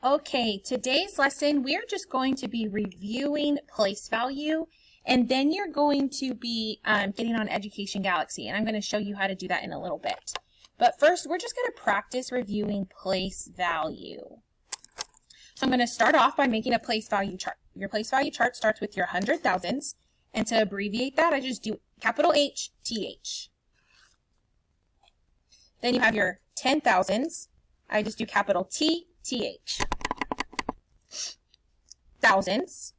Okay, today's lesson, we are just going to be reviewing place value, and then you're going to be getting on Education Galaxy, and I'm going to show you how to do that in a little bit. But first, we're just going to practice reviewing place value. So I'm going to start off by making a place value chart. Your place value chart starts with your hundred thousands, and to abbreviate that, I just do capital H, TH. Then you have your 10,000s. I just do capital T, TH. Thousands.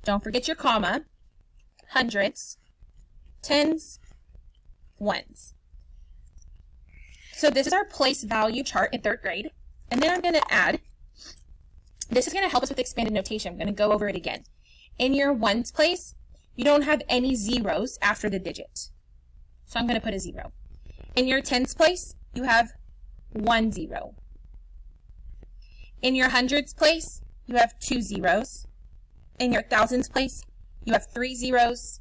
Don't forget your comma. Hundreds. Tens. Ones. So this is our place value chart in 3rd grade. And then I'm going to add, this is going to help us with expanded notation. I'm going to go over it again. In your ones place, you don't have any zeros after the digit. So I'm going to put a 0. In your tens place, you have 1 0. In your hundreds place, you have 2 zeros. In your thousands place, you have 3 zeros.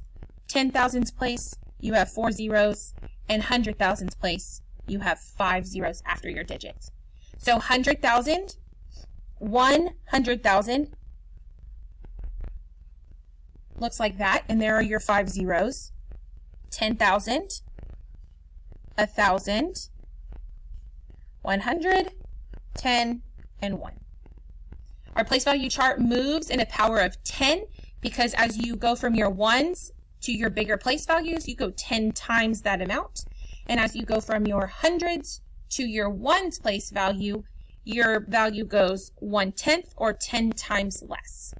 10,000s place, you have 4 zeros. And 100,000s place, you have 5 zeros after your digits. So 100,000, 100,000 looks like that, and there are your 5 zeros. 10,000, 1,000, 100, 10, and 1. Our place value chart moves in a power of 10 because as you go from your ones to your bigger place values, you go 10 times that amount. And as you go from your hundreds to your ones place value, your value goes 1/10 or 10 times less.